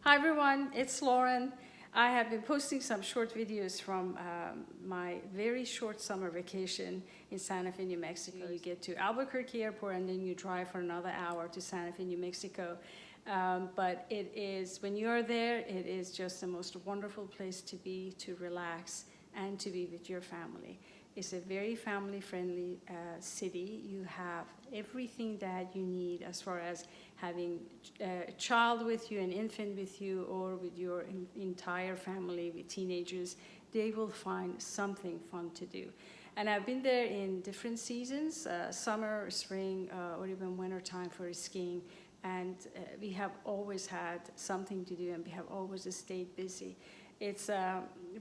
Hi everyone, it's Lauren. I have been posting some short videos from my very short summer vacation in Santa Fe, New Mexico. You get to Albuquerque Airport and then you drive for another hour to Santa Fe, New Mexico. But it is, when you are there, it is just the most wonderful place to be, to relax, and to be with your family. It's a very family-friendly city. You have everything that you need as far as having a child with you, an infant with you, or with your entire family, with teenagers. They will find something fun to do. And I've been there in different seasons, summer, spring, or even winter time for skiing. And we have always had something to do, and we have always stayed busy. It's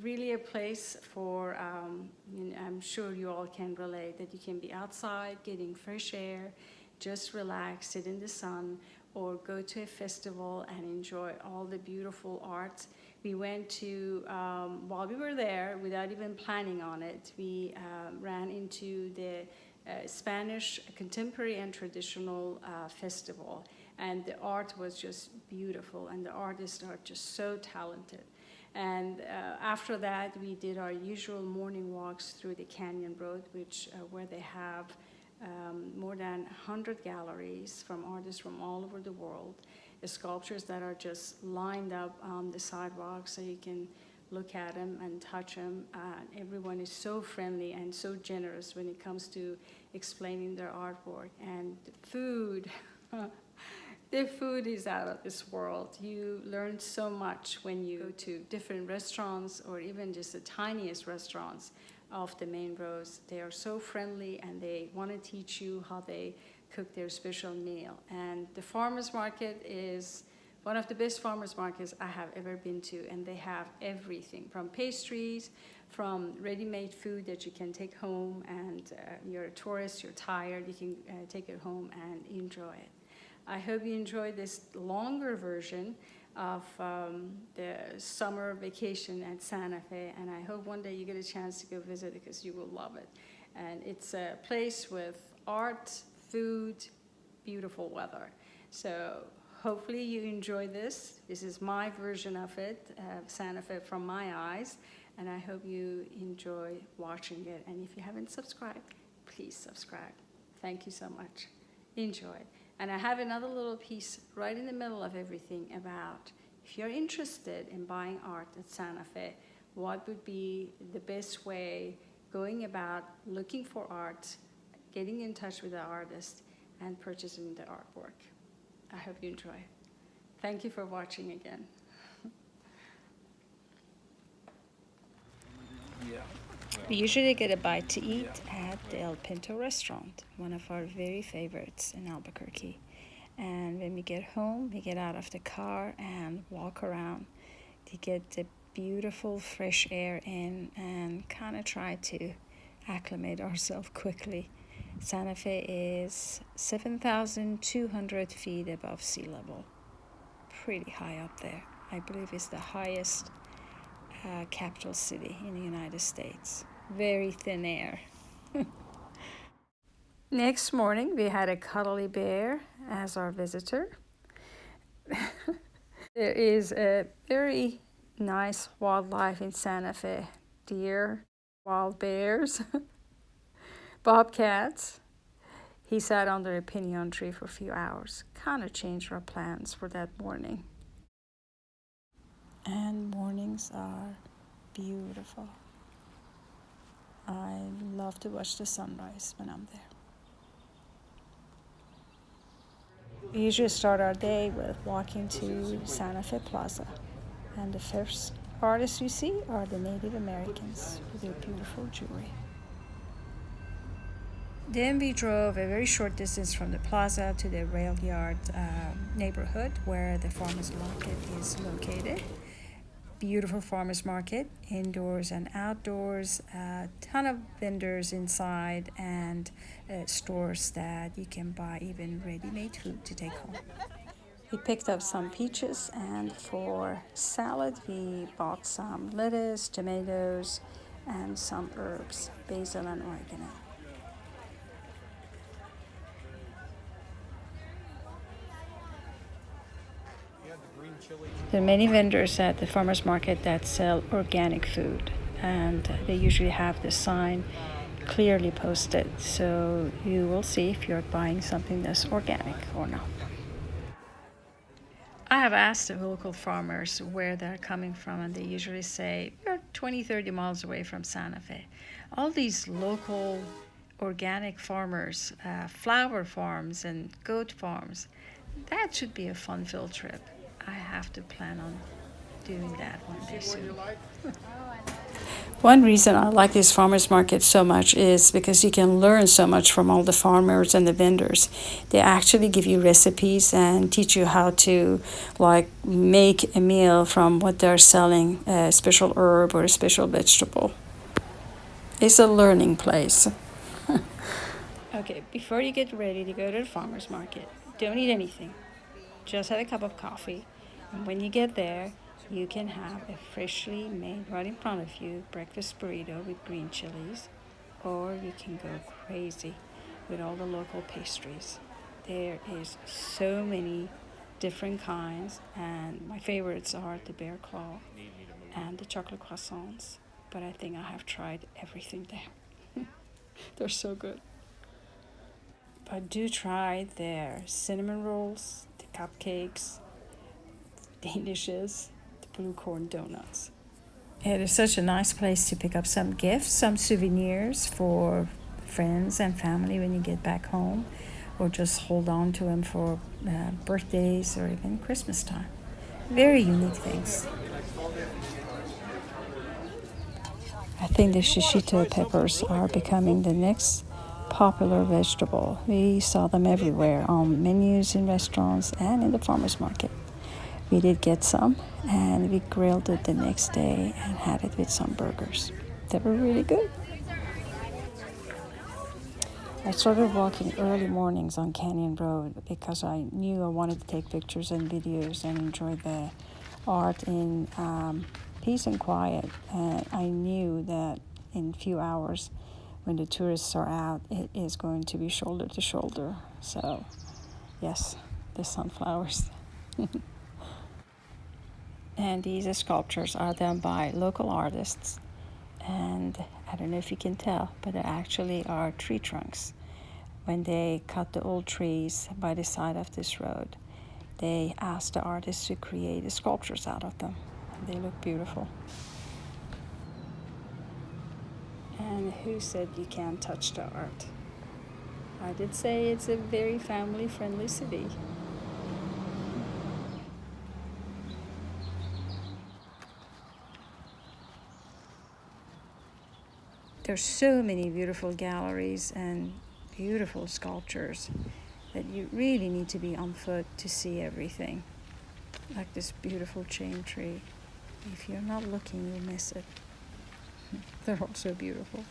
really a place for, I'm sure you all can relate, that you can be outside getting fresh air, just relax, sit in the sun, or go to a festival and enjoy all the beautiful art. We went to, while we were there, without even planning on it, we ran into the Spanish Contemporary and Traditional Festival. And the art was just beautiful, and the artists are just so talented. And after that, we did our usual morning walks through the Canyon Road, where they have more than 100 galleries from artists from all over the world, sculptures that are just lined up on the sidewalk so you can look at them and touch them. Everyone is so friendly and so generous when it comes to explaining their artwork. And the food, the food is out of this world. You learn so much when you go to different restaurants, or even just the tiniest restaurants off the main roads. They are so friendly, and they want to teach you how they cook their special meal. And the farmers market is one of the best farmers markets I have ever been to, and they have everything from pastries, from ready-made food that you can take home, and you're a tourist, you're tired, you can take it home and enjoy it. I hope you enjoyed this longer version of the summer vacation at Santa Fe, and I hope one day you get a chance to go visit it, because you will love it. And it's a place with art, food, beautiful weather. So hopefully you enjoy this. This is my version of it, Santa Fe from my eyes, and I hope you enjoy watching it. And if you haven't subscribed, please subscribe. Thank you so much. Enjoy. And I have another little piece right in the middle of everything about, if you're interested in buying art at Santa Fe, what would be the best way going about looking for art, getting in touch with the artist, and purchasing the artwork. I hope you enjoy. Thank you for watching again. We usually get a bite to eat at the El Pinto restaurant, one of our very favorites in Albuquerque. And when we get home, we get out of the car and walk around to get the beautiful fresh air in and kind of try to acclimate ourselves quickly. Santa Fe is 7,200 feet above sea level. Pretty high up there. I believe it's the highest capital city in the United States. Very thin air. Next morning, we had a cuddly bear as our visitor. There is a very nice wildlife in Santa Fe. Deer, wild bears, bobcats. He sat under a pinon tree for a few hours. Kind of changed our plans for that morning. And mornings are beautiful. I love to watch the sunrise when I'm there. We usually start our day with walking to Santa Fe Plaza. And the first artists you see are the Native Americans with their beautiful jewelry. Then we drove a very short distance from the plaza to the rail yard neighborhood where the farmers market is located. Beautiful farmers market, indoors and outdoors, a ton of vendors inside, and stores that you can buy even ready-made food to take home. We picked up some peaches, and for salad we bought some lettuce, tomatoes, and some herbs, basil and oregano. There are many vendors at the farmers market that sell organic food, and they usually have the sign clearly posted, so you will see if you're buying something that's organic or not. I have asked the local farmers where they're coming from, and they usually say we're 20, 30 miles away from Santa Fe. All these local organic farmers, flower farms and goat farms, that should be a fun-filled trip. I have to plan on doing that one day soon. One reason I like this farmers market so much is because you can learn so much from all the farmers and the vendors. They actually give you recipes and teach you how to make a meal from what they're selling, a special herb or a special vegetable. It's a learning place. Okay, before you get ready to go to the farmers market, don't eat anything. Just have a cup of coffee, and when you get there, you can have a freshly made right in front of you breakfast burrito with green chilies, or you can go crazy with all the local pastries. There is so many different kinds, and my favorites are the bear claw and the chocolate croissants, but I think I have tried everything there. They're so good. But do try their cinnamon rolls, the cupcakes, Danishes, the blue corn donuts. It is such a nice place to pick up some gifts, some souvenirs for friends and family when you get back home, or just hold on to them for birthdays or even Christmas time. Very unique things. I think the shishito peppers are becoming the next popular vegetable. We saw them everywhere on menus in restaurants and in the farmers market. We did get some, and we grilled it the next day and had it with some burgers. They were really good. I started walking early mornings on Canyon Road because I knew I wanted to take pictures and videos and enjoy the art in peace and quiet. And I knew that in a few hours, when the tourists are out, it is going to be shoulder to shoulder. So, yes, the sunflowers. And these sculptures are done by local artists. And I don't know if you can tell, but they actually are tree trunks. When they cut the old trees by the side of this road, they asked the artists to create the sculptures out of them. And they look beautiful. And who said you can't touch the art? I did say it's a very family-friendly city. There's so many beautiful galleries and beautiful sculptures that you really need to be on foot to see everything. Like this beautiful chain tree. If you're not looking, you'll miss it. They're also beautiful.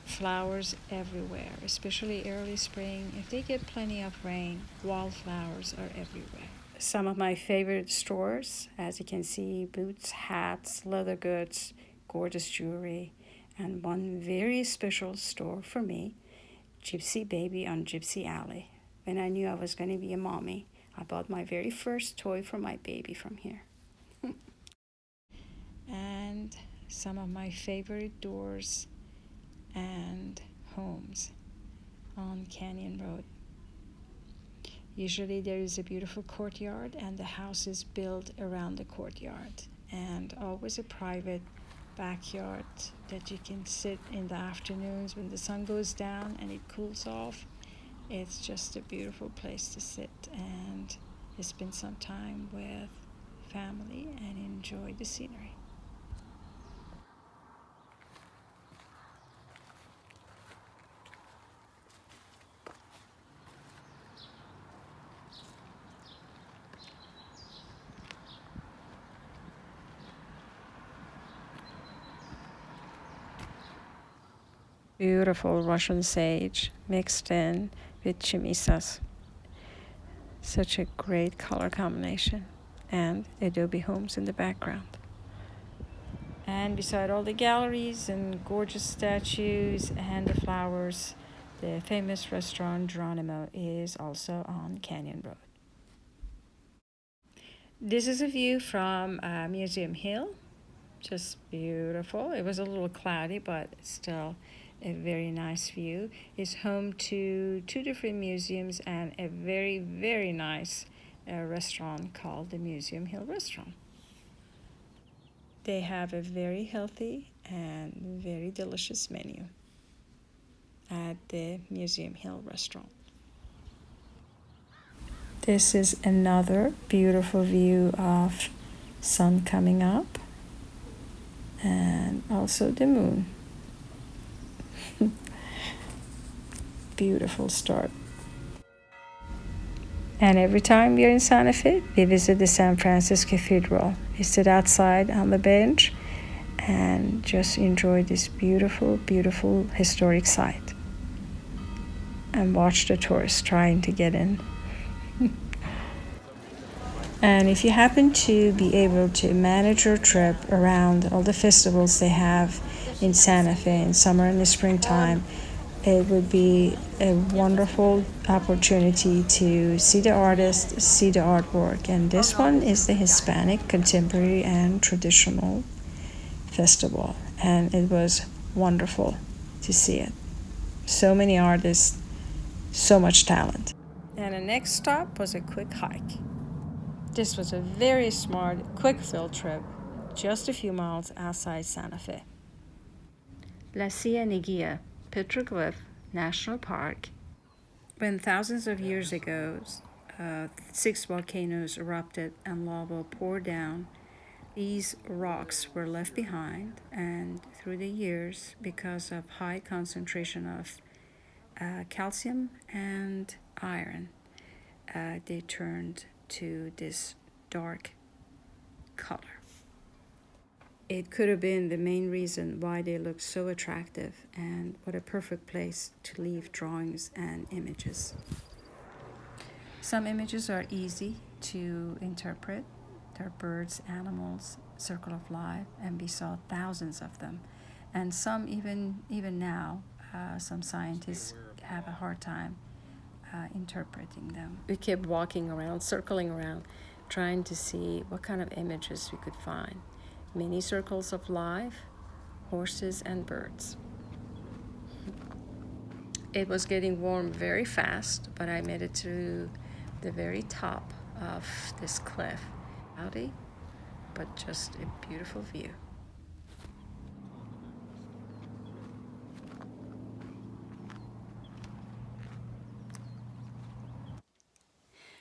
Flowers everywhere, especially early spring. If they get plenty of rain, wildflowers are everywhere. Some of my favorite stores, as you can see, boots, hats, leather goods, gorgeous jewelry, and one very special store for me, Gypsy Baby on Gypsy Alley. When I knew I was going to be a mommy, I bought my very first toy for my baby from here. And some of my favorite doors and homes on Canyon Road. Usually there is a beautiful courtyard, and the house is built around the courtyard, and always a private backyard that you can sit in the afternoons when the sun goes down and it cools off. It's just a beautiful place to sit and spend some time with family and enjoy the scenery. Beautiful Russian sage mixed in with chimizas. Such a great color combination. And adobe homes in the background. And beside all the galleries and gorgeous statues and the flowers, the famous restaurant Geronimo is also on Canyon Road. This is a view from Museum Hill. Just beautiful. It was a little cloudy, but still a very nice view. It's home to 2 different museums and a very, very nice restaurant called the Museum Hill Restaurant. They have a very healthy and very delicious menu at the Museum Hill Restaurant. This is another beautiful view of sun coming up and also the moon. Beautiful start. And every time we're in Santa Fe, we visit the San Francisco Cathedral. We sit outside on the bench and just enjoy this beautiful, beautiful historic site and watch the tourists trying to get in. And if you happen to be able to manage your trip around all the festivals they have in Santa Fe in summer and the springtime, it would be a wonderful opportunity to see the artists, see the artwork. And this one is the Hispanic Contemporary and Traditional Festival. And it was wonderful to see it. So many artists, so much talent. And the next stop was a quick hike. This was a very smart, quick field trip, just a few miles outside Santa Fe. La Cienega, Petroglyph National Park. When thousands of years ago, 6 volcanoes erupted and lava poured down, these rocks were left behind, and through the years, because of high concentration of calcium and iron, they turned to this dark color. It could have been the main reason why they look so attractive, and what a perfect place to leave drawings and images. Some images are easy to interpret. They're birds, animals, circle of life, and we saw thousands of them. And some even now, some scientists have a hard time interpreting them. We kept walking around, circling around, trying to see what kind of images we could find. Many circles of life, horses and birds. It was getting warm very fast, but I made it to the very top of this cliff. Cloudy, but just a beautiful view.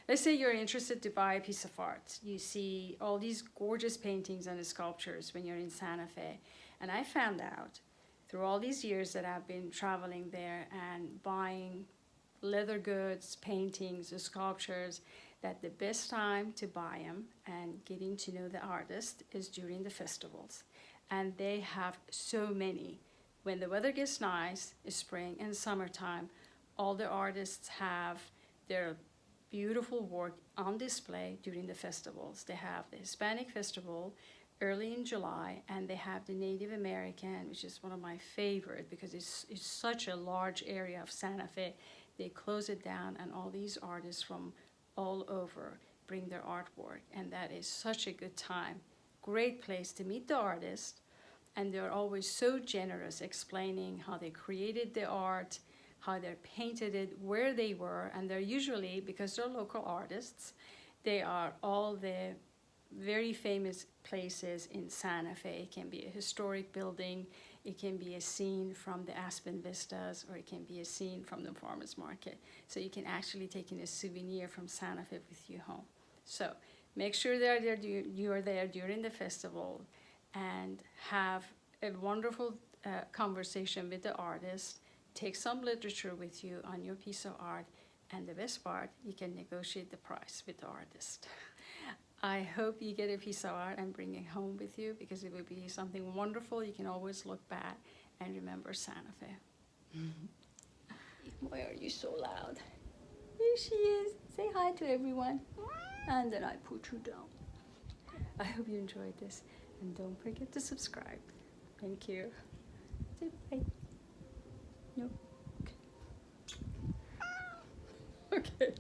Let's say you're interested to buy a piece of art. You see all these gorgeous paintings and sculptures when you're in Santa Fe. And I found out through all these years that I've been traveling there and buying leather goods, paintings, sculptures, that the best time to buy them and getting to know the artist is during the festivals. And they have so many. When the weather gets nice, spring and summertime, all the artists have their beautiful work on display during the festivals. They have the Hispanic Festival early in July, and they have the Native American, which is one of my favorite because it's such a large area of Santa Fe. They close it down, and all these artists from all over bring their artwork, and that is such a good time. Great place to meet the artist, and they're always so generous explaining how they created the art, how they painted it, where they were, and they're usually, because they're local artists, they are all the very famous places in Santa Fe. It can be a historic building, it can be a scene from the Aspen Vistas, or it can be a scene from the farmer's market. So you can actually take in a souvenir from Santa Fe with you home. So make sure you are there during the festival and have a wonderful conversation with the artist. Take some literature with you on your piece of art, and the best part, you can negotiate the price with the artist. I hope you get a piece of art and bring it home with you, because it will be something wonderful. You can always look back and remember Santa Fe. Why are you so loud? Here she is. Say hi to everyone. And then I put you down. I hope you enjoyed this, and don't forget to subscribe. Thank you. Say bye. No. Okay. Okay.